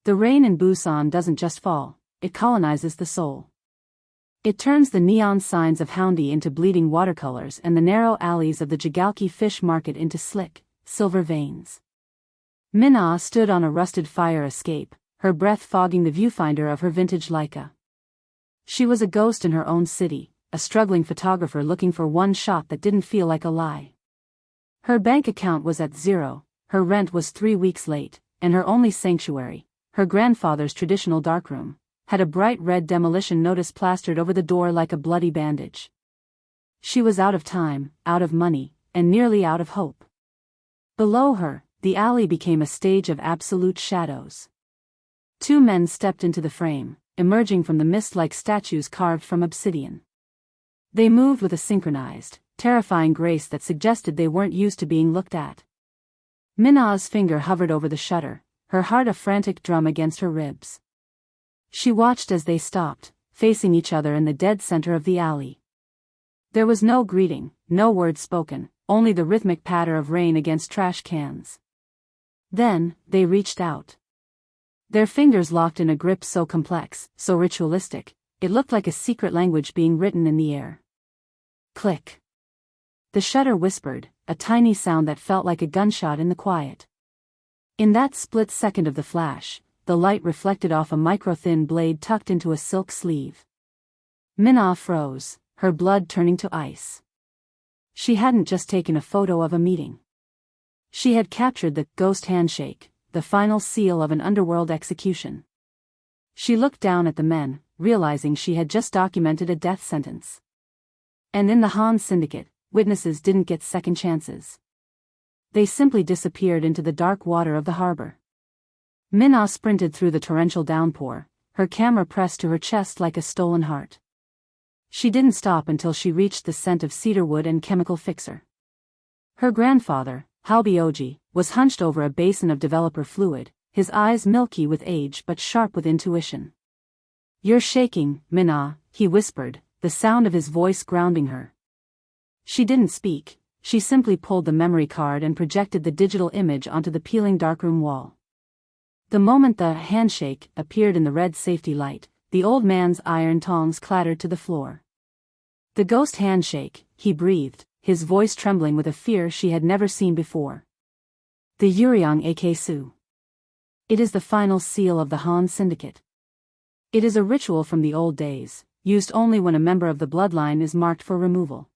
The rain in Busan doesn't just fall, it colonizes the soul. It turns the neon signs of Houndy into bleeding watercolors and the narrow alleys of the Jigalki fish market into slick, silver veins. Minna stood on a rusted fire escape, her breath fogging the viewfinder of her vintage Leica. She was a ghost in her own city, a struggling photographer looking for one shot that didn't feel like a lie. Her bank account was at zero, her rent was 3 weeks late, and her only sanctuary, her grandfather's traditional darkroom, had a bright red demolition notice plastered over the door like a bloody bandage. She was out of time, out of money, and nearly out of hope. Below her, the alley became a stage of absolute shadows. 2 men stepped into the frame, emerging from the mist like statues carved from obsidian. They moved with a synchronized, terrifying grace that suggested they weren't used to being looked at. Minna's finger hovered over the shutter, her heart a frantic drum against her ribs. She watched as they stopped, facing each other in the dead center of the alley. There was no greeting, no word spoken, only the rhythmic patter of rain against trash cans. Then, they reached out. Their fingers locked in a grip so complex, so ritualistic, it looked like a secret language being written in the air. Click. The shutter whispered, a tiny sound that felt like a gunshot in the quiet. In that split second of the flash, the light reflected off a micro-thin blade tucked into a silk sleeve. Minna froze, her blood turning to ice. She hadn't just taken a photo of a meeting. She had captured the ghost handshake, the final seal of an underworld execution. She looked down at the men, realizing she had just documented a death sentence. And in the Han syndicate, witnesses didn't get second chances. They simply disappeared into the dark water of the harbor. Minna sprinted through the torrential downpour, her camera pressed to her chest like a stolen heart. She didn't stop until she reached the scent of cedarwood and chemical fixer. Her grandfather, Halbioji, was hunched over a basin of developer fluid, his eyes milky with age but sharp with intuition. "You're shaking, Minna," he whispered, the sound of his voice grounding her. She didn't speak, she simply pulled the memory card and projected the digital image onto the peeling darkroom wall. The moment the handshake appeared in the red safety light, the old man's iron tongs clattered to the floor. "The ghost handshake," he breathed, his voice trembling with a fear she had never seen before. "The Yuryang Aksu. It is the final seal of the Han syndicate. It is a ritual from the old days, used only when a member of the bloodline is marked for removal.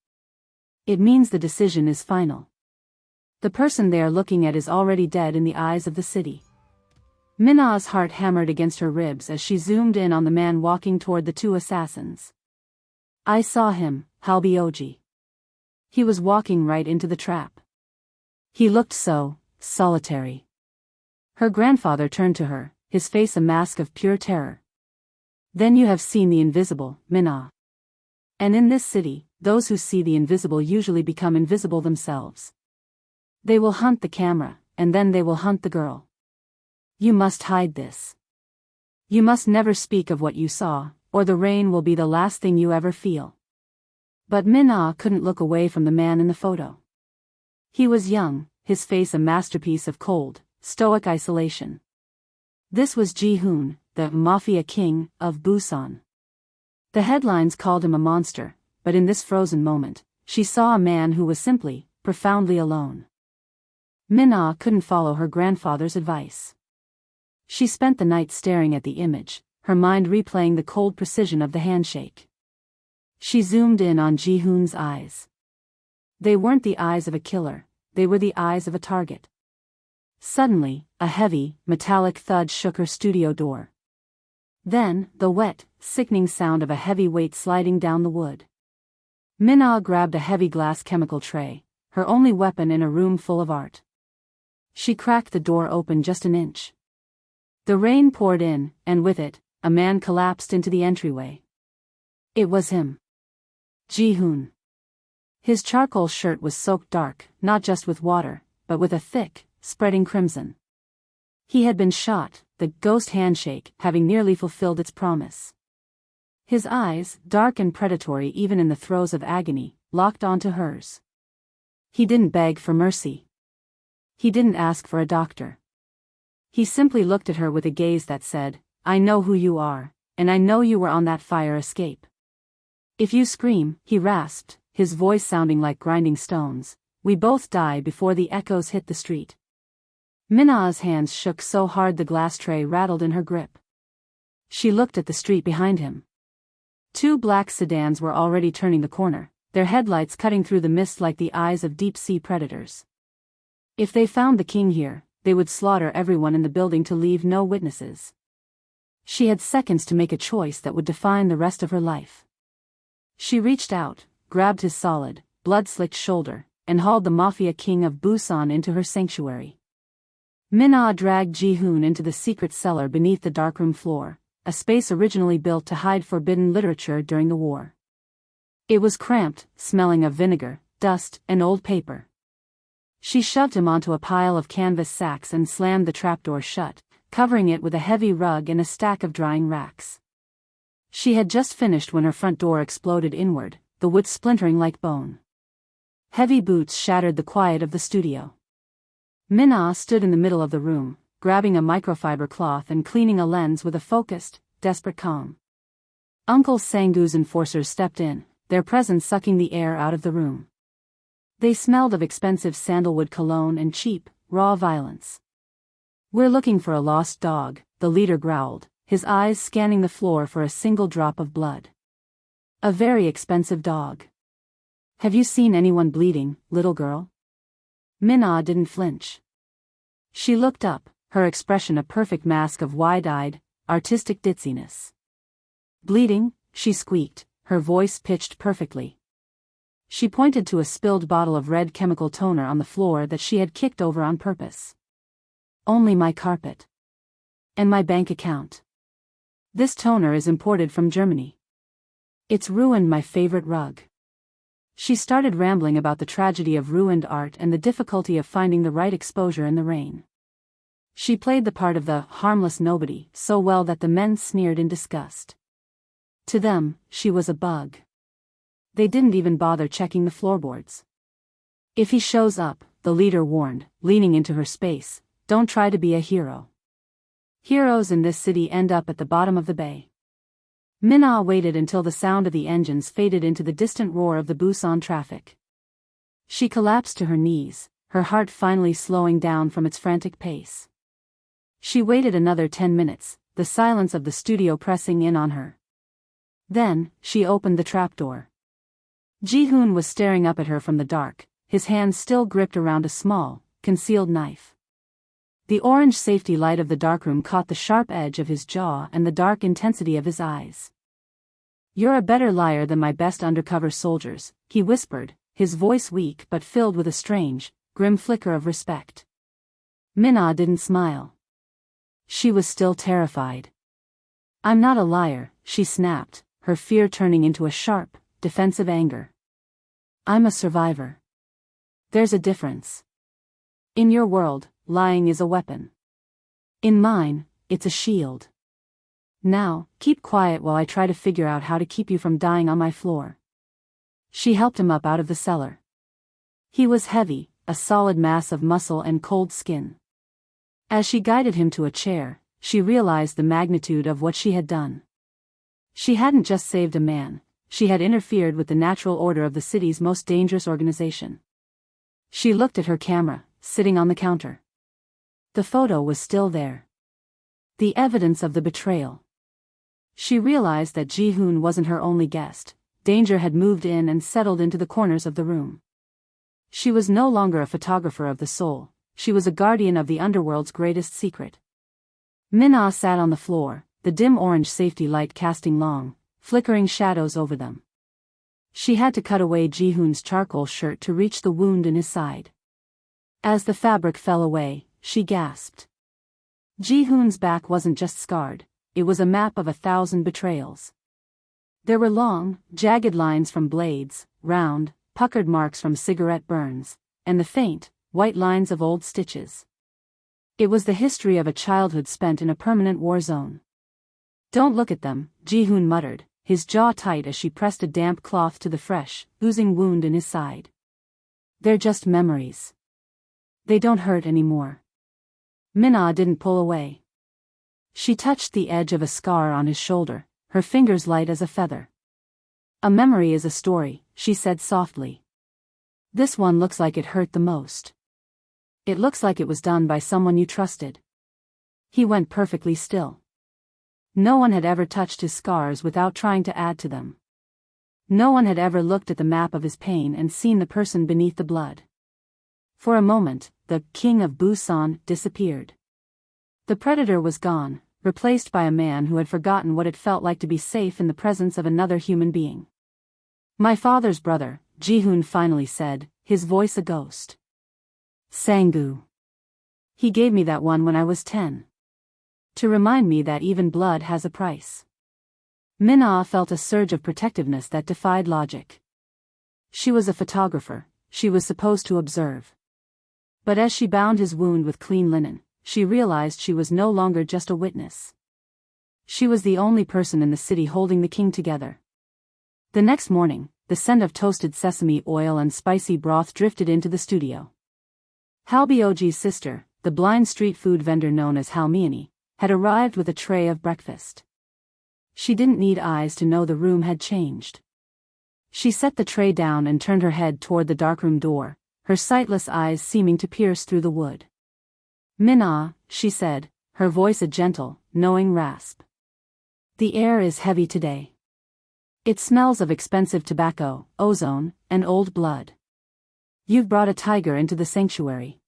It means the decision is final. The person they are looking at is already dead in the eyes of the city." Minna's heart hammered against her ribs as she zoomed in on the man walking toward the 2 assassins. "I saw him, Halbioji. He was walking right into the trap. He looked so solitary." Her grandfather turned to her, his face a mask of pure terror. "Then you have seen the invisible, Minna. And in this city, those who see the invisible usually become invisible themselves. They will hunt the camera, and then they will hunt the girl. You must hide this. You must never speak of what you saw, or the rain will be the last thing you ever feel." But Minna couldn't look away from the man in the photo. He was young, his face a masterpiece of cold, stoic isolation. This was Ji-hoon, the Mafia King of Busan. The headlines called him a monster, but in this frozen moment, she saw a man who was simply, profoundly alone. Minna couldn't follow her grandfather's advice. She spent the night staring at the image, her mind replaying the cold precision of the handshake. She zoomed in on Ji-hoon's eyes. They weren't the eyes of a killer, they were the eyes of a target. Suddenly, a heavy, metallic thud shook her studio door. Then, the wet, sickening sound of a heavy weight sliding down the wood. Minna grabbed a heavy glass chemical tray, her only weapon in a room full of art. She cracked the door open just an inch. The rain poured in, and with it, a man collapsed into the entryway. It was him. Ji-hoon. His charcoal shirt was soaked dark, not just with water, but with a thick, spreading crimson. He had been shot, the ghost handshake having nearly fulfilled its promise. His eyes, dark and predatory even in the throes of agony, locked onto hers. He didn't beg for mercy. He didn't ask for a doctor. He simply looked at her with a gaze that said, "I know who you are, and I know you were on that fire escape. If you scream," he rasped, his voice sounding like grinding stones, "we both die before the echoes hit the street." Minna's hands shook so hard the glass tray rattled in her grip. She looked at the street behind him. 2 black sedans were already turning the corner, their headlights cutting through the mist like the eyes of deep-sea predators. If they found the king here, they would slaughter everyone in the building to leave no witnesses. She had seconds to make a choice that would define the rest of her life. She reached out, grabbed his solid, blood-slicked shoulder, and hauled the Mafia King of Busan into her sanctuary. Minna dragged Ji-hoon into the secret cellar beneath the darkroom floor, a space originally built to hide forbidden literature during the war. It was cramped, smelling of vinegar, dust, and old paper. She shoved him onto a pile of canvas sacks and slammed the trapdoor shut, covering it with a heavy rug and a stack of drying racks. She had just finished when her front door exploded inward, the wood splintering like bone. Heavy boots shattered the quiet of the studio. Minna stood in the middle of the room, grabbing a microfiber cloth and cleaning a lens with a focused, desperate calm. Uncle Sangu's enforcers stepped in, their presence sucking the air out of the room. They smelled of expensive sandalwood cologne and cheap, raw violence. "We're looking for a lost dog," the leader growled, his eyes scanning the floor for a single drop of blood. "A very expensive dog. Have you seen anyone bleeding, little girl?" Minna didn't flinch. She looked up, her expression a perfect mask of wide-eyed, artistic ditziness. "Bleeding?" she squeaked, her voice pitched perfectly. She pointed to a spilled bottle of red chemical toner on the floor that she had kicked over on purpose. "Only my carpet. And my bank account. This toner is imported from Germany. It's ruined my favorite rug." She started rambling about the tragedy of ruined art and the difficulty of finding the right exposure in the rain. She played the part of the harmless nobody so well that the men sneered in disgust. To them, she was a bug. They didn't even bother checking the floorboards. "If he shows up," the leader warned, leaning into her space, "don't try to be a hero. Heroes in this city end up at the bottom of the bay." Minna waited until the sound of the engines faded into the distant roar of the Busan traffic. She collapsed to her knees, her heart finally slowing down from its frantic pace. She waited another 10 minutes, the silence of the studio pressing in on her. Then, she opened the trapdoor. Ji-hoon was staring up at her from the dark, his hands still gripped around a small, concealed knife. The orange safety light of the darkroom caught the sharp edge of his jaw and the dark intensity of his eyes. "You're a better liar than my best undercover soldiers," he whispered, his voice weak but filled with a strange, grim flicker of respect. Minna didn't smile. She was still terrified. "I'm not a liar," she snapped, her fear turning into a sharp, defensive anger. "I'm a survivor. There's a difference. In your world, lying is a weapon. In mine, it's a shield. Now, keep quiet while I try to figure out how to keep you from dying on my floor." She helped him up out of the cellar. He was heavy, a solid mass of muscle and cold skin. As she guided him to a chair, she realized the magnitude of what she had done. She hadn't just saved a man, she had interfered with the natural order of the city's most dangerous organization. She looked at her camera, sitting on the counter. The photo was still there. The evidence of the betrayal. She realized that Ji-hoon wasn't her only guest. Danger had moved in and settled into the corners of the room. She was no longer a photographer of the soul, she was a guardian of the underworld's greatest secret. Minna sat on the floor, the dim orange safety light casting long, flickering shadows over them. She had to cut away Ji-hoon's charcoal shirt to reach the wound in his side. As the fabric fell away, she gasped. Ji-hoon's back wasn't just scarred, it was a map of 1,000 betrayals. There were long, jagged lines from blades, round, puckered marks from cigarette burns, and the faint, white lines of old stitches. It was the history of a childhood spent in a permanent war zone. "Don't look at them," Ji-hoon muttered, his jaw tight as she pressed a damp cloth to the fresh, oozing wound in his side. "They're just memories. They don't hurt anymore." Minna didn't pull away. She touched the edge of a scar on his shoulder, her fingers light as a feather. A memory is a story, she said softly. This one looks like it hurt the most. It looks like it was done by someone you trusted. He went perfectly still. No one had ever touched his scars without trying to add to them. No one had ever looked at the map of his pain and seen the person beneath the blood. For a moment, the king of Busan disappeared. The predator was gone, replaced by a man who had forgotten what it felt like to be safe in the presence of another human being. My father's brother, Ji-hoon finally said, his voice a ghost. Sang-gu. He gave me that one when I was 10. To remind me that even blood has a price. Minna felt a surge of protectiveness that defied logic. She was a photographer, she was supposed to observe. But as she bound his wound with clean linen, she realized she was no longer just a witness. She was the only person in the city holding the king together. The next morning, the scent of toasted sesame oil and spicy broth drifted into the studio. Halbyoji's sister, the blind street food vendor known as Halmiani, had arrived with a tray of breakfast. She didn't need eyes to know the room had changed. She set the tray down and turned her head toward the darkroom door, her sightless eyes seeming to pierce through the wood. Minna, she said, her voice a gentle, knowing rasp. The air is heavy today. It smells of expensive tobacco, ozone, and old blood. You've brought a tiger into the sanctuary.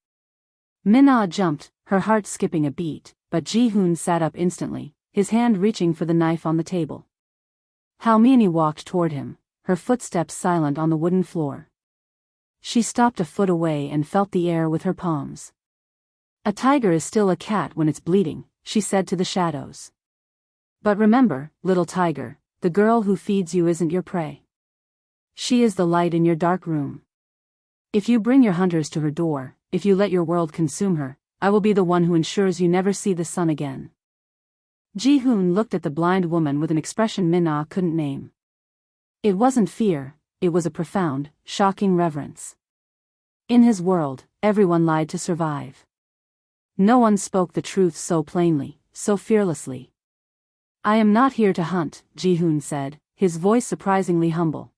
Minna jumped, her heart skipping a beat, but Ji-hoon sat up instantly, his hand reaching for the knife on the table. Halmiani walked toward him, her footsteps silent on the wooden floor. She stopped a foot away and felt the air with her palms. A tiger is still a cat when it's bleeding, she said to the shadows. But remember, little tiger, the girl who feeds you isn't your prey. She is the light in your dark room. If you bring your hunters to her door, if you let your world consume her, I will be the one who ensures you never see the sun again. Ji-hoon looked at the blind woman with an expression Minna couldn't name. It wasn't fear, it was a profound, shocking reverence. In his world, everyone lied to survive. No one spoke the truth so plainly, so fearlessly. I am not here to hunt, Ji-hoon said, his voice surprisingly humble.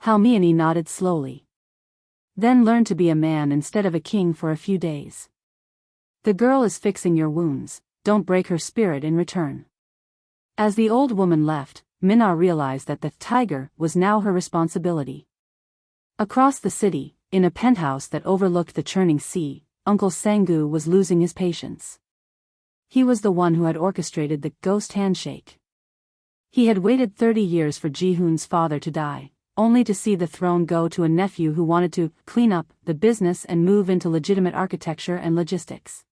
Halmiani nodded slowly. Then learn to be a man instead of a king for a few days. The girl is fixing your wounds, don't break her spirit in return. As the old woman left, Minna realized that the tiger was now her responsibility. Across the city, in a penthouse that overlooked the churning sea, Uncle Sang-gu was losing his patience. He was the one who had orchestrated the ghost handshake. He had waited 30 years for Ji-hoon's father to die, only to see the throne go to a nephew who wanted to clean up the business and move into legitimate architecture and logistics.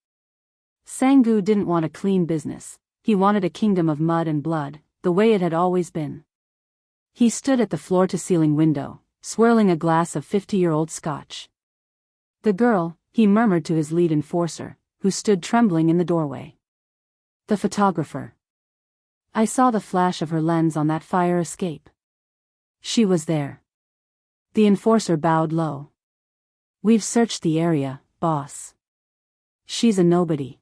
Sang-gu didn't want a clean business, he wanted a kingdom of mud and blood, the way it had always been. He stood at the floor-to-ceiling window, swirling a glass of 50-year-old scotch. The girl, he murmured to his lead enforcer, who stood trembling in the doorway. The photographer. I saw the flash of her lens on that fire escape. She was there. The enforcer bowed low. We've searched the area, boss. She's a nobody.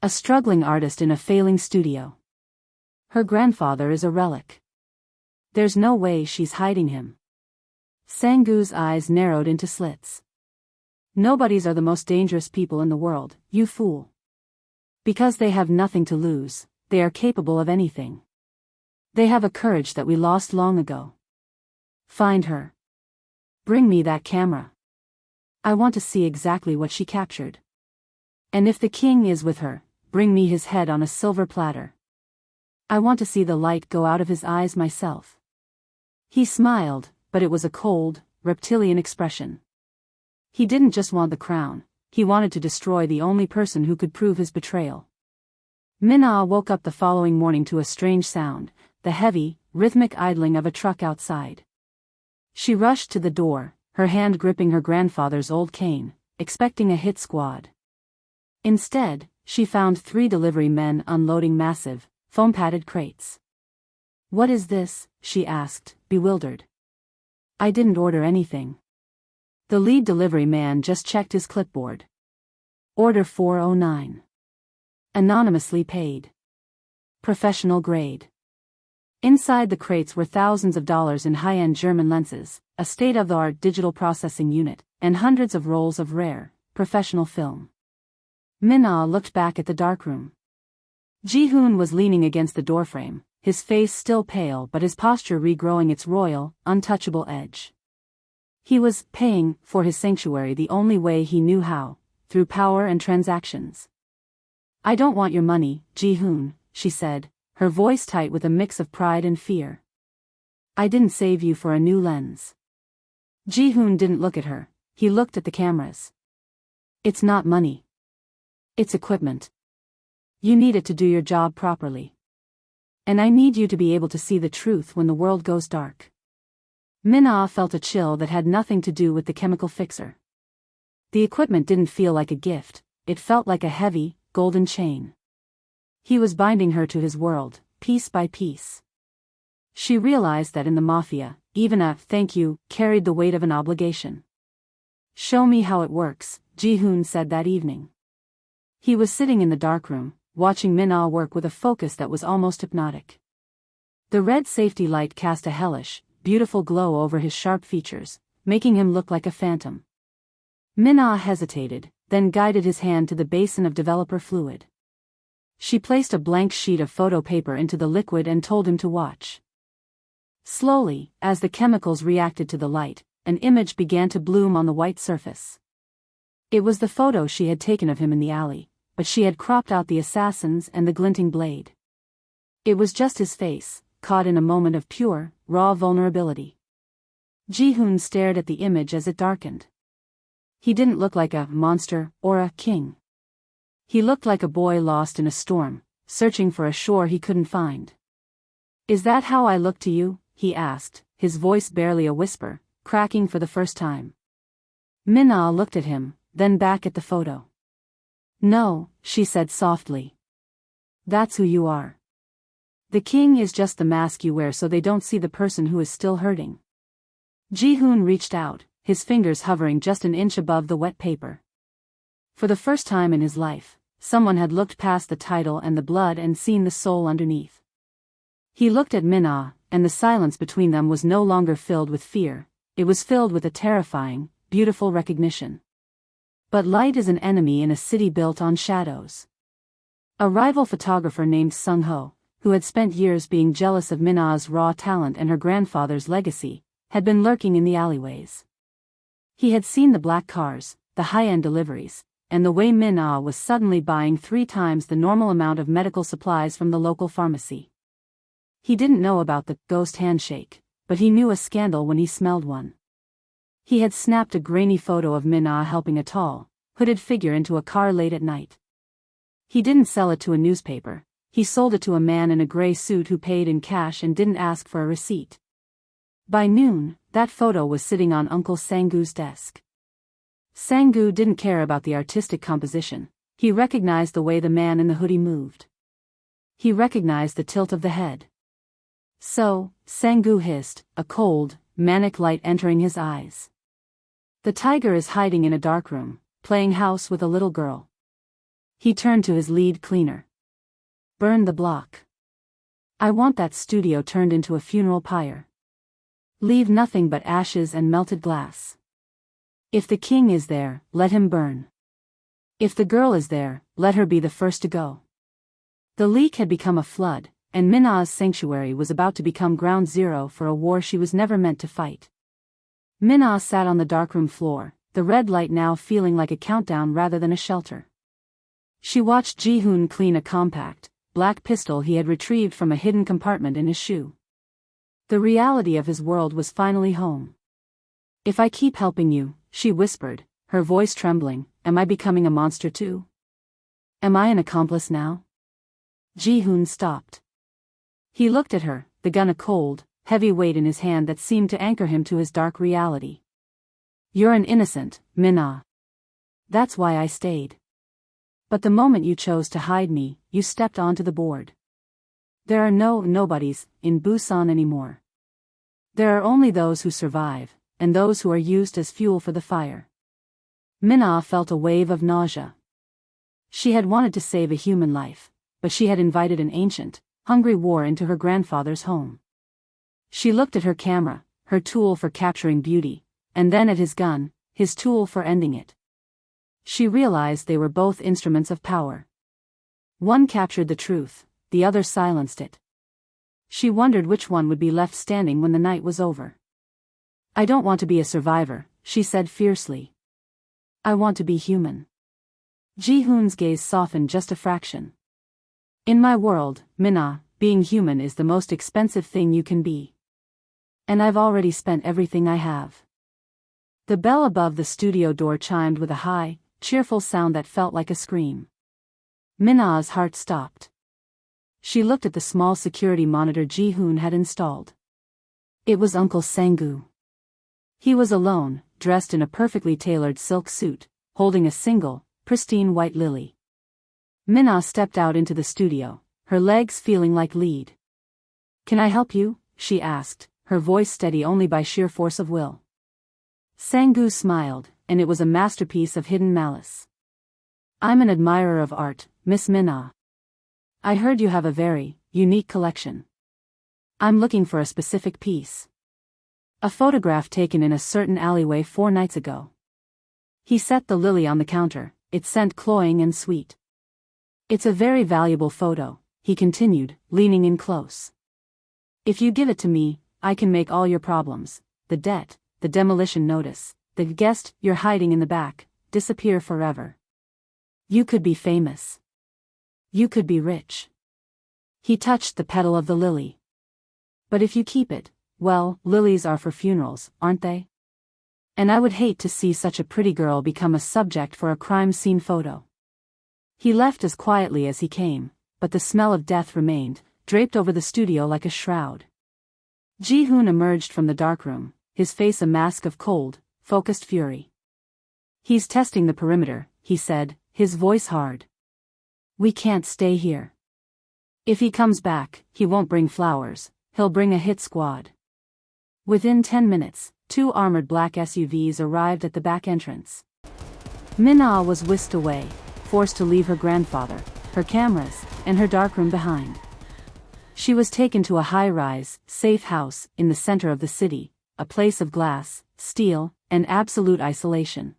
A struggling artist in a failing studio. Her grandfather is a relic. There's no way she's hiding him. Sang-gu's eyes narrowed into slits. Nobodies are the most dangerous people in the world, you fool. Because they have nothing to lose, they are capable of anything. They have a courage that we lost long ago. Find her. Bring me that camera. I want to see exactly what she captured. And if the king is with her, bring me his head on a silver platter. I want to see the light go out of his eyes myself. He smiled, but it was a cold, reptilian expression. He didn't just want the crown, he wanted to destroy the only person who could prove his betrayal. Minna woke up the following morning to a strange sound, the heavy, rhythmic idling of a truck outside. She rushed to the door, her hand gripping her grandfather's old cane, expecting a hit squad. Instead, she found 3 delivery men unloading massive, foam-padded crates. What is this? She asked, bewildered. I didn't order anything. The lead delivery man just checked his clipboard. Order 409. Anonymously paid. Professional grade. Inside the crates were thousands of dollars in high-end German lenses, a state-of-the-art digital processing unit, and hundreds of rolls of rare, professional film. Min-ah looked back at the darkroom. Ji-hoon was leaning against the doorframe, his face still pale but his posture regrowing its royal, untouchable edge. He was paying for his sanctuary the only way he knew how, through power and transactions. "I don't want your money, Ji-hoon," she said, her voice tight with a mix of pride and fear. "I didn't save you for a new lens." Ji-hoon didn't look at her, he looked at the cameras. "It's not money. It's equipment. You need it to do your job properly. And I need you to be able to see the truth when the world goes dark." Min-ah felt a chill that had nothing to do with the chemical fixer. The equipment didn't feel like a gift, it felt like a heavy, golden chain. He was binding her to his world, piece by piece. She realized that in the Mafia, even a "thank you" carried the weight of an obligation. "Show me how it works," Ji-hoon said that evening. He was sitting in the darkroom, watching Min-ah work with a focus that was almost hypnotic. The red safety light cast a hellish, beautiful glow over his sharp features, making him look like a phantom. Min-ah hesitated, then guided his hand to the basin of developer fluid. She placed a blank sheet of photo paper into the liquid and told him to watch. Slowly, as the chemicals reacted to the light, an image began to bloom on the white surface. It was the photo she had taken of him in the alley, but she had cropped out the assassins and the glinting blade. It was just his face, caught in a moment of pure, raw vulnerability. Ji-hoon stared at the image as it darkened. He didn't look like a monster or a king. He looked like a boy lost in a storm, searching for a shore he couldn't find. "Is that how I look to you?" he asked, his voice barely a whisper, cracking for the first time. Min-ah looked at him, then back at the photo. "No," she said softly. "That's who you are. The king is just the mask you wear so they don't see the person who is still hurting." Ji-hoon reached out, his fingers hovering just an inch above the wet paper. For the first time in his life, someone had looked past the title and the blood and seen the soul underneath. He looked at Min-ah, and the silence between them was no longer filled with fear, it was filled with a terrifying, beautiful recognition. But light is an enemy in a city built on shadows. A rival photographer named Sung-ho, who had spent years being jealous of Min-ah's raw talent and her grandfather's legacy, had been lurking in the alleyways. He had seen the black cars, the high-end deliveries, and the way Min-ah was suddenly buying 3 times the normal amount of medical supplies from the local pharmacy. He didn't know about the ghost handshake, but he knew a scandal when he smelled one. He had snapped a grainy photo of Min-ah helping a tall, hooded figure into a car late at night. He didn't sell it to a newspaper, he sold it to a man in a gray suit who paid in cash and didn't ask for a receipt. By noon, that photo was sitting on Uncle Sang-goo's desk. Sang-goo didn't care about the artistic composition, he recognized the way the man in the hoodie moved. He recognized the tilt of the head. "So," Sang-goo hissed, a cold, manic light entering his eyes. "The tiger is hiding in a darkroom, playing house with a little girl." He turned to his lead cleaner. "Burn the block. I want that studio turned into a funeral pyre. Leave nothing but ashes and melted glass. If the king is there, let him burn. If the girl is there, let her be the first to go." The leak had become a flood, and Min-ah's sanctuary was about to become ground zero for a war she was never meant to fight. Min-ah sat on the darkroom floor, the red light now feeling like a countdown rather than a shelter. She watched Ji-hoon clean a compact, black pistol he had retrieved from a hidden compartment in his shoe. The reality of his world was finally home. "If I keep helping you," she whispered, her voice trembling, "am I becoming a monster too? Am I an accomplice now?" Ji-hoon stopped. He looked at her, the gun a cold, heavy weight in his hand that seemed to anchor him to his dark reality. "You're an innocent, Min-ah. That's why I stayed. But the moment you chose to hide me, you stepped onto the board. There are no nobodies in Busan anymore. There are only those who survive, and those who are used as fuel for the fire." Min-ah felt a wave of nausea. She had wanted to save a human life, but she had invited an ancient, hungry war into her grandfather's home. She looked at her camera, her tool for capturing beauty, and then at his gun, his tool for ending it. She realized they were both instruments of power. One captured the truth, the other silenced it. She wondered which one would be left standing when the night was over. "I don't want to be a survivor," she said fiercely. "I want to be human." Ji-hoon's gaze softened just a fraction. "In my world, Minna, being human is the most expensive thing you can be. And I've already spent everything I have." The bell above the studio door chimed with a high, cheerful sound that felt like a scream. Minna's heart stopped. She looked at the small security monitor Ji-hoon had installed. It was Uncle Sang-gu. He was alone, dressed in a perfectly tailored silk suit, holding a single, pristine white lily. Minna stepped out into the studio, her legs feeling like lead. "Can I help you?" she asked, her voice steady only by sheer force of will. Sang-gu smiled, and it was a masterpiece of hidden malice. "I'm an admirer of art, Miss Minna. I heard you have a very unique collection. I'm looking for a specific piece. A photograph taken in a certain alleyway 4 nights ago." He set the lily on the counter, its scent cloying and sweet. "It's a very valuable photo," he continued, leaning in close. "If you give it to me, I can make all your problems, the debt, the demolition notice, the guest you're hiding in the back, disappear forever. You could be famous. You could be rich." He touched the petal of the lily. "But if you keep it, well, lilies are for funerals, aren't they? And I would hate to see such a pretty girl become a subject for a crime scene photo." He left as quietly as he came, but the smell of death remained, draped over the studio like a shroud. Ji-hoon emerged from the darkroom, his face a mask of cold, focused fury. "He's testing the perimeter," he said, his voice hard. "We can't stay here. If he comes back, he won't bring flowers, he'll bring a hit squad." Within 10 minutes, 2 armored black SUVs arrived at the back entrance. Minna was whisked away, forced to leave her grandfather, her cameras, and her darkroom behind. She was taken to a high-rise, safe house in the center of the city, a place of glass, steel, and absolute isolation.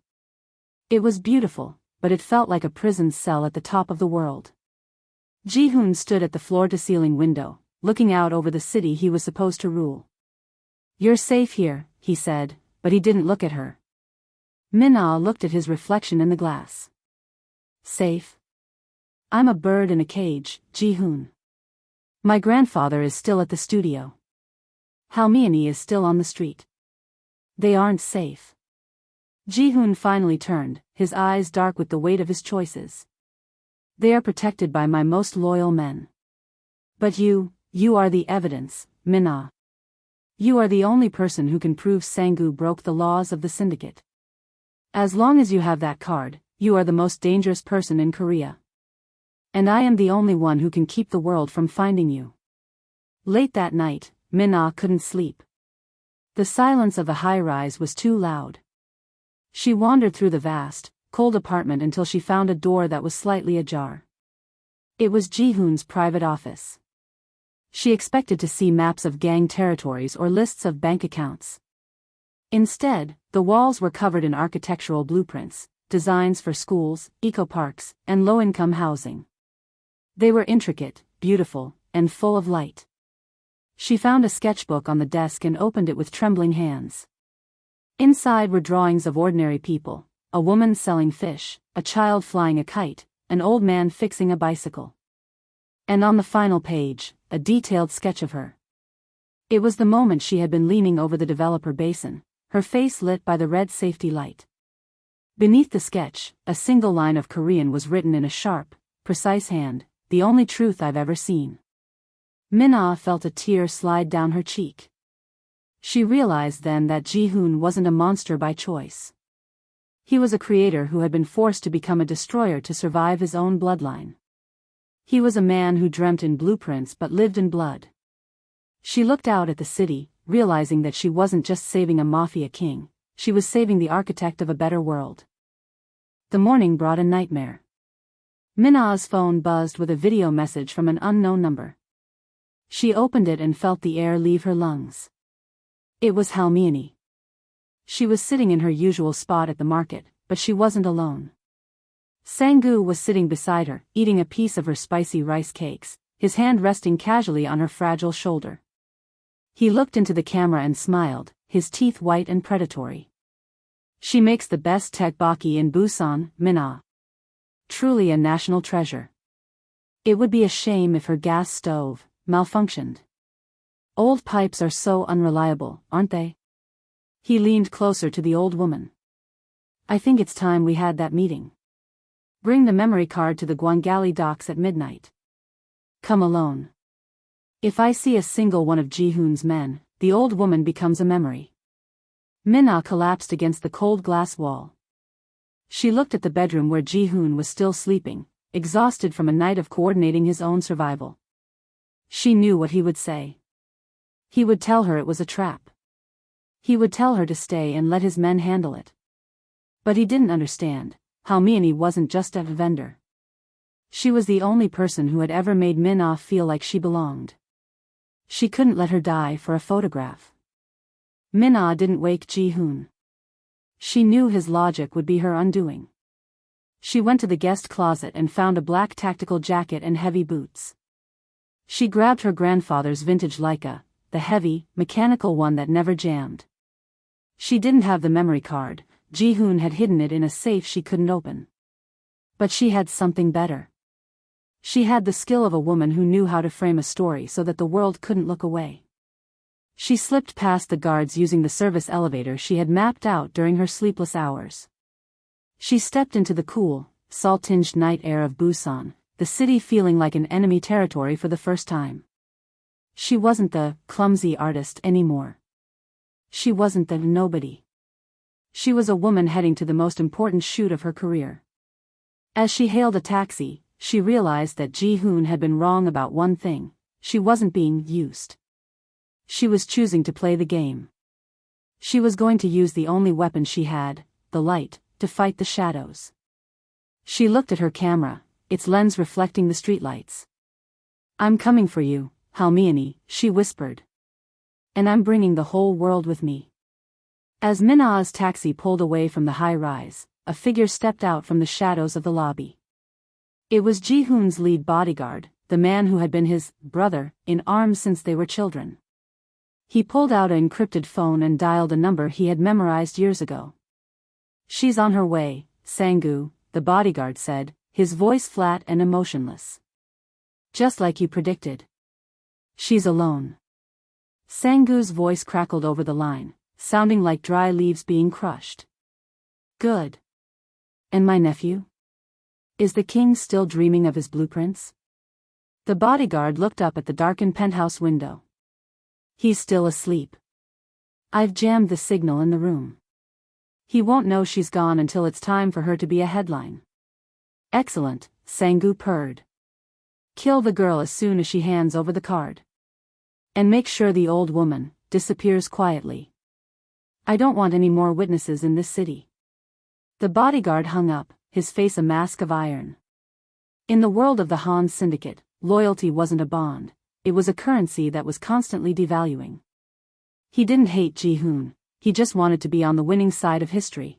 It was beautiful, but it felt like a prison cell at the top of the world. Ji-hoon stood at the floor-to-ceiling window, looking out over the city he was supposed to rule. "You're safe here," he said, but he didn't look at her. Minna looked at his reflection in the glass. "Safe? I'm a bird in a cage, Ji-hoon. My grandfather is still at the studio. Halmiani is still on the street. They aren't safe." Ji-hoon finally turned, his eyes dark with the weight of his choices. "They are protected by my most loyal men. But you are the evidence, Minna. You are the only person who can prove Sang-gu broke the laws of the syndicate. As long as you have that card, you are the most dangerous person in Korea. And I am the only one who can keep the world from finding you." Late that night, Minna couldn't sleep. The silence of the high-rise was too loud. She wandered through the vast, cold apartment until she found a door that was slightly ajar. It was Ji-hoon's private office. She expected to see maps of gang territories or lists of bank accounts. Instead, the walls were covered in architectural blueprints, designs for schools, eco-parks, and low-income housing. They were intricate, beautiful, and full of light. She found a sketchbook on the desk and opened it with trembling hands. Inside were drawings of ordinary people, a woman selling fish, a child flying a kite, an old man fixing a bicycle. And on the final page, a detailed sketch of her. It was the moment she had been leaning over the developer basin, her face lit by the red safety light. Beneath the sketch, a single line of Korean was written in a sharp, precise hand, "The only truth I've ever seen." Minna felt a tear slide down her cheek. She realized then that Ji-hoon wasn't a monster by choice. He was a creator who had been forced to become a destroyer to survive his own bloodline. He was a man who dreamt in blueprints but lived in blood. She looked out at the city, realizing that she wasn't just saving a Mafia King, she was saving the architect of a better world. The morning brought a nightmare. Minna's phone buzzed with a video message from an unknown number. She opened it and felt the air leave her lungs. It was Halmione. She was sitting in her usual spot at the market, but she wasn't alone. Sang-gu was sitting beside her, eating a piece of her spicy rice cakes, his hand resting casually on her fragile shoulder. He looked into the camera and smiled, his teeth white and predatory. She makes the best tteokbokki in Busan, Minna. Truly a national treasure. It would be a shame if her gas stove malfunctioned. Old pipes are so unreliable, aren't they? He leaned closer to the old woman. I think it's time we had that meeting. Bring the memory card to the Gwangali docks at midnight. Come alone. If I see a single one of Ji-hoon's men, the old woman becomes a memory. Minna collapsed against the cold glass wall. She looked at the bedroom where Ji-hoon was still sleeping, exhausted from a night of coordinating his own survival. She knew what he would say. He would tell her it was a trap. He would tell her to stay and let his men handle it. But he didn't understand. Halmione wasn't just a vendor. She was the only person who had ever made Minna feel like she belonged. She couldn't let her die for a photograph. Minna didn't wake Ji-hoon. She knew his logic would be her undoing. She went to the guest closet and found a black tactical jacket and heavy boots. She grabbed her grandfather's vintage Leica, the heavy, mechanical one that never jammed. She didn't have the memory card. Ji-hoon had hidden it in a safe she couldn't open. But she had something better. She had the skill of a woman who knew how to frame a story so that the world couldn't look away. She slipped past the guards using the service elevator she had mapped out during her sleepless hours. She stepped into the cool, salt-tinged night air of Busan, the city feeling like an enemy territory for the first time. She wasn't the clumsy artist anymore. She wasn't the nobody. She was a woman heading to the most important shoot of her career. As she hailed a taxi, she realized that Ji-hoon had been wrong about one thing: she wasn't being used. She was choosing to play the game. She was going to use the only weapon she had, the light, to fight the shadows. She looked at her camera, its lens reflecting the streetlights. I'm coming for you, Halmione, she whispered. And I'm bringing the whole world with me. As Minna's taxi pulled away from the high-rise, a figure stepped out from the shadows of the lobby. It was Ji-hoon's lead bodyguard, the man who had been his brother in arms since they were children. He pulled out an encrypted phone and dialed a number he had memorized years ago. She's on her way, Sang-gu, the bodyguard said, his voice flat and emotionless. Just like you predicted. She's alone. Sang-gu's voice crackled over the line, sounding like dry leaves being crushed. Good. And my nephew? Is the king still dreaming of his blueprints? The bodyguard looked up at the darkened penthouse window. He's still asleep. I've jammed the signal in the room. He won't know she's gone until it's time for her to be a headline. Excellent, Sang-gu purred. Kill the girl as soon as she hands over the card. And make sure the old woman disappears quietly. I don't want any more witnesses in this city. The bodyguard hung up, his face a mask of iron. In the world of the Han syndicate, loyalty wasn't a bond, it was a currency that was constantly devaluing. He didn't hate Ji-hoon, he just wanted to be on the winning side of history.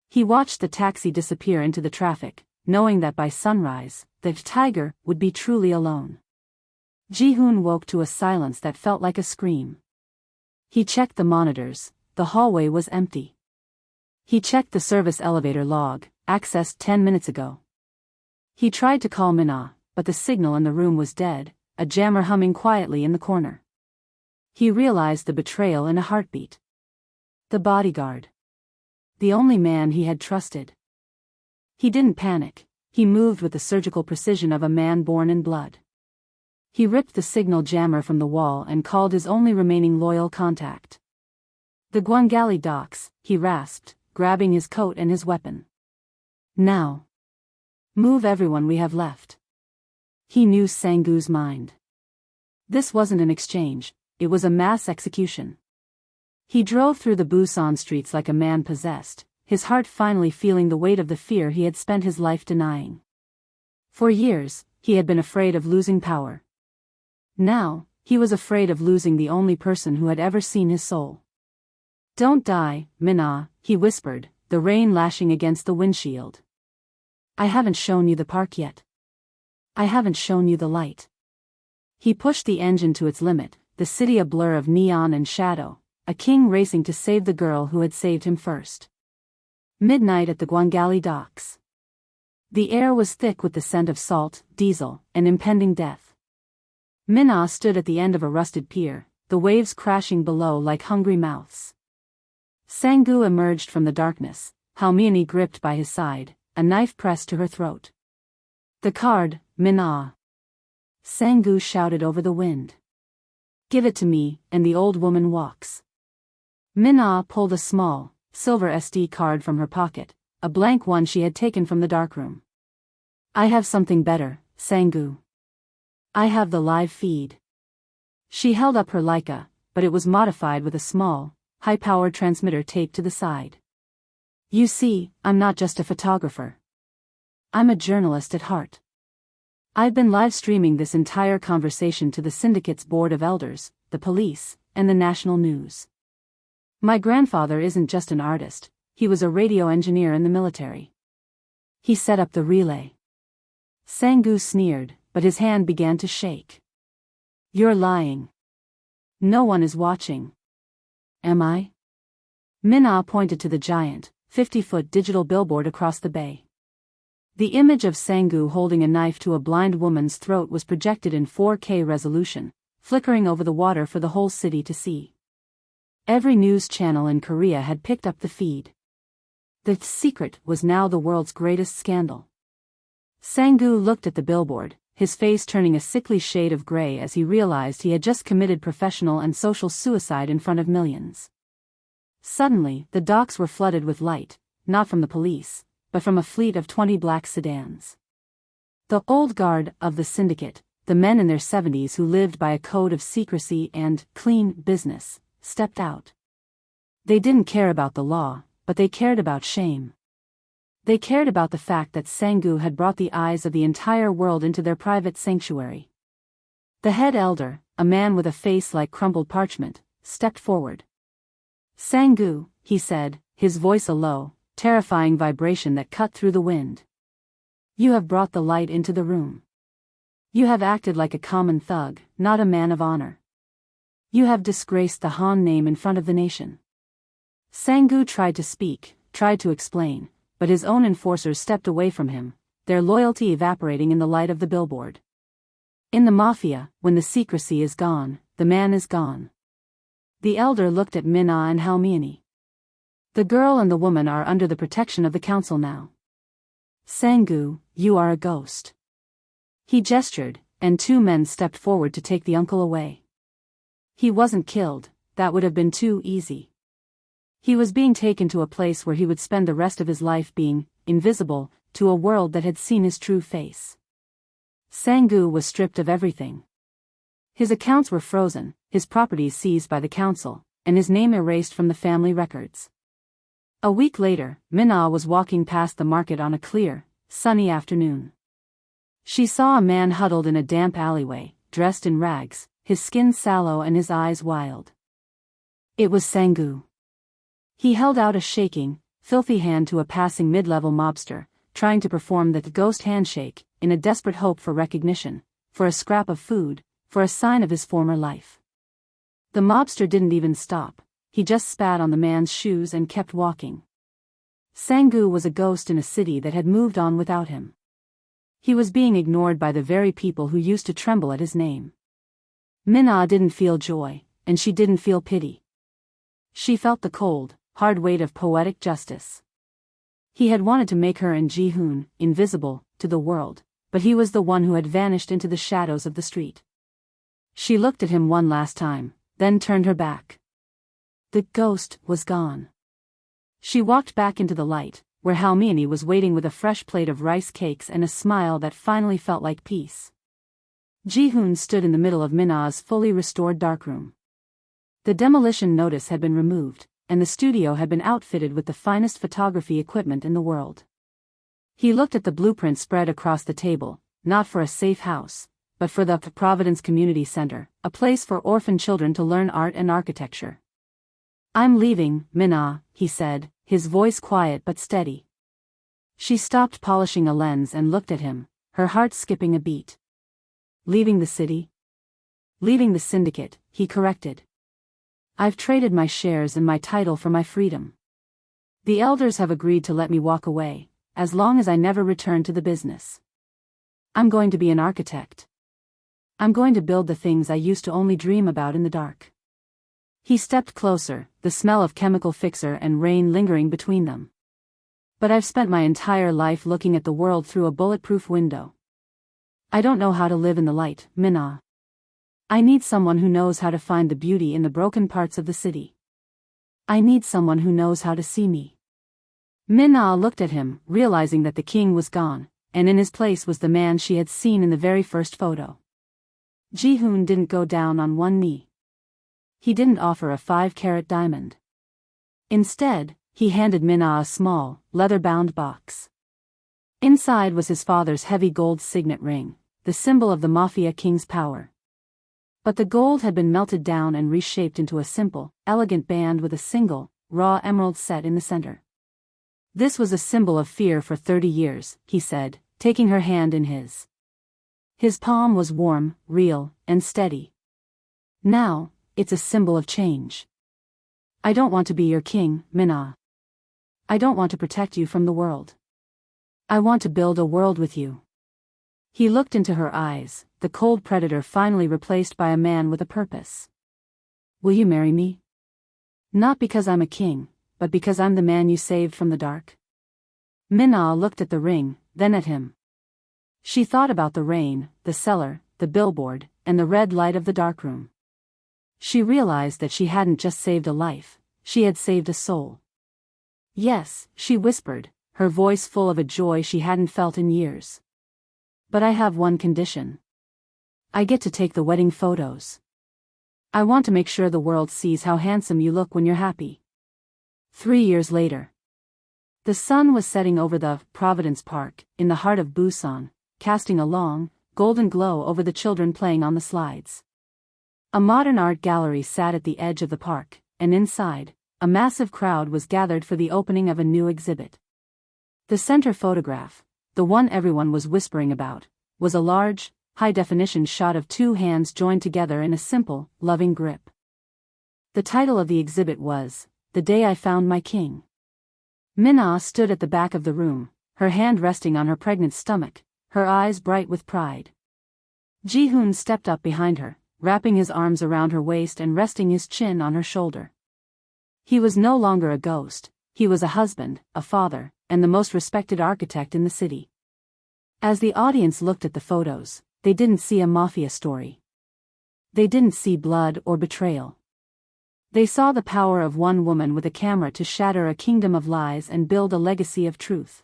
He watched the taxi disappear into the traffic, knowing that by sunrise, the tiger would be truly alone. Ji-hoon woke to a silence that felt like a scream. He checked the monitors. The hallway was empty. He checked the service elevator log, accessed 10 minutes ago. He tried to call Minna, but the signal in the room was dead, a jammer humming quietly in the corner. He realized the betrayal in a heartbeat. The bodyguard. The only man he had trusted. He didn't panic, he moved with the surgical precision of a man born in blood. He ripped the signal jammer from the wall and called his only remaining loyal contact. The Gwangali docks, he rasped, grabbing his coat and his weapon. Now. Move everyone we have left. He knew Sang-gu's mind. This wasn't an exchange, it was a mass execution. He drove through the Busan streets like a man possessed, his heart finally feeling the weight of the fear he had spent his life denying. For years, he had been afraid of losing power. Now, he was afraid of losing the only person who had ever seen his soul. "Don't die, Min-ah," he whispered, the rain lashing against the windshield. "I haven't shown you the park yet. I haven't shown you the light." He pushed the engine to its limit, the city a blur of neon and shadow, a king racing to save the girl who had saved him first. Midnight at the Guangali docks. The air was thick with the scent of salt, diesel, and impending death. Min-ah stood at the end of a rusted pier, the waves crashing below like hungry mouths. Sang-gu emerged from the darkness, Halmini gripped by his side, a knife pressed to her throat. "The card, Min-ah," Sang-gu shouted over the wind. "Give it to me," and the old woman walks. Min-ah pulled a small, silver SD card from her pocket, a blank one she had taken from the darkroom. "I have something better, Sang-gu. I have the live feed." She held up her Leica, but it was modified with a small, high-powered transmitter taped to the side. "You see, I'm not just a photographer. I'm a journalist at heart. I've been live-streaming this entire conversation to the syndicate's board of elders, the police, and the national news. My grandfather isn't just an artist, he was a radio engineer in the military. He set up the relay." Sang-gu sneered, but his hand began to shake. "You're lying. No one is watching." "Am I?" Min-ah pointed to the giant, 50-foot digital billboard across the bay. The image of Sang-gu holding a knife to a blind woman's throat was projected in 4K resolution, flickering over the water for the whole city to see. Every news channel in Korea had picked up the feed. The secret was now the world's greatest scandal. Sang-gu looked at the billboard, his face turning a sickly shade of gray as he realized he had just committed professional and social suicide in front of millions. Suddenly, the docks were flooded with light, not from the police, but from a fleet of 20 black sedans. The old guard of the syndicate, the men in their 70s who lived by a code of secrecy and clean business, stepped out. They didn't care about the law, but they cared about shame. They cared about the fact that Sang-gu had brought the eyes of the entire world into their private sanctuary. The head elder, a man with a face like crumpled parchment, stepped forward. "Sang-gu," he said, his voice a low, terrifying vibration that cut through the wind. "You have brought the light into the room. You have acted like a common thug, not a man of honor. You have disgraced the Han name in front of the nation." Sang-gu tried to speak, tried to explain, but his own enforcers stepped away from him, their loyalty evaporating in the light of the billboard. In the Mafia, when the secrecy is gone, the man is gone. The elder looked at Min-ah and Halmini. "The girl and the woman are under the protection of the council now. Sang-gu, you are a ghost." He gestured, and two men stepped forward to take the uncle away. He wasn't killed, that would have been too easy. He was being taken to a place where he would spend the rest of his life being invisible to a world that had seen his true face. Sang-gu was stripped of everything. His accounts were frozen, his properties seized by the council, and his name erased from the family records. A week later, Min-ah was walking past the market on a clear, sunny afternoon. She saw a man huddled in a damp alleyway, dressed in rags, his skin sallow and his eyes wild. It was Sang-gu. He held out a shaking, filthy hand to a passing mid-level mobster, trying to perform the ghost handshake, in a desperate hope for recognition, for a scrap of food, for a sign of his former life. The mobster didn't even stop, he just spat on the man's shoes and kept walking. Sang-gu was a ghost in a city that had moved on without him. He was being ignored by the very people who used to tremble at his name. Min-ah didn't feel joy, and she didn't feel pity. She felt the cold, hard weight of poetic justice. He had wanted to make her and Ji-hoon invisible to the world, but he was the one who had vanished into the shadows of the street. She looked at him one last time, then turned her back. The ghost was gone. She walked back into the light, where Halmini was waiting with a fresh plate of rice cakes and a smile that finally felt like peace. Ji-hoon stood in the middle of Min-ah's fully restored darkroom. The demolition notice had been removed, and the studio had been outfitted with the finest photography equipment in the world. He looked at the blueprint spread across the table, not for a safe house, but for the Providence Community Center, a place for orphan children to learn art and architecture. "I'm leaving, Minna," he said, his voice quiet but steady. She stopped polishing a lens and looked at him, her heart skipping a beat. "Leaving the city?" "Leaving the syndicate," he corrected. "I've traded my shares and my title for my freedom. The elders have agreed to let me walk away, as long as I never return to the business. I'm going to be an architect. I'm going to build the things I used to only dream about in the dark." He stepped closer, the smell of chemical fixer and rain lingering between them. "But I've spent my entire life looking at the world through a bulletproof window. I don't know how to live in the light, Minna. I need someone who knows how to find the beauty in the broken parts of the city. I need someone who knows how to see me." Minna looked at him, realizing that the king was gone, and in his place was the man she had seen in the very first photo. Ji-hoon didn't go down on one knee. He didn't offer a 5-carat diamond. Instead, he handed Minna a small, leather-bound box. Inside was his father's heavy gold signet ring, the symbol of the Mafia King's power. But the gold had been melted down and reshaped into a simple, elegant band with a single, raw emerald set in the center. "This was a symbol of fear for 30 years, he said, taking her hand in his. His palm was warm, real, and steady. "Now, it's a symbol of change. I don't want to be your king, Minna. I don't want to protect you from the world. I want to build a world with you." He looked into her eyes, the cold predator finally replaced by a man with a purpose. "Will you marry me? Not because I'm a king, but because I'm the man you saved from the dark?" Minna looked at the ring, then at him. She thought about the rain, the cellar, the billboard, and the red light of the darkroom. She realized that she hadn't just saved a life, she had saved a soul. "Yes," she whispered, her voice full of a joy she hadn't felt in years. "But I have one condition. I get to take the wedding photos. I want to make sure the world sees how handsome you look when you're happy." 3 years later. The sun was setting over the Providence Park, in the heart of Busan, casting a long, golden glow over the children playing on the slides. A modern art gallery sat at the edge of the park, and inside, a massive crowd was gathered for the opening of a new exhibit. The center photograph, the one everyone was whispering about, was a large, high-definition shot of 2 hands joined together in a simple, loving grip. The title of the exhibit was, "The Day I Found My King." Minna stood at the back of the room, her hand resting on her pregnant stomach, her eyes bright with pride. Ji-hoon stepped up behind her, wrapping his arms around her waist and resting his chin on her shoulder. He was no longer a ghost, he was a husband, a father, and the most respected architect in the city. As the audience looked at the photos, they didn't see a mafia story. They didn't see blood or betrayal. They saw the power of one woman with a camera to shatter a kingdom of lies and build a legacy of truth.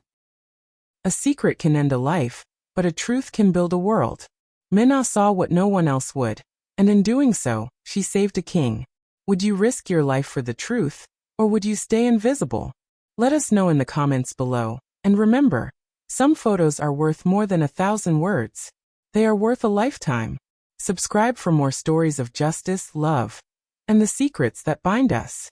A secret can end a life, but a truth can build a world. Minna saw what no one else would, and in doing so, she saved a king. Would you risk your life for the truth, or would you stay invisible? Let us know in the comments below, and remember, some photos are worth more than 1,000 words. They are worth a lifetime. Subscribe for more stories of justice, love, and the secrets that bind us.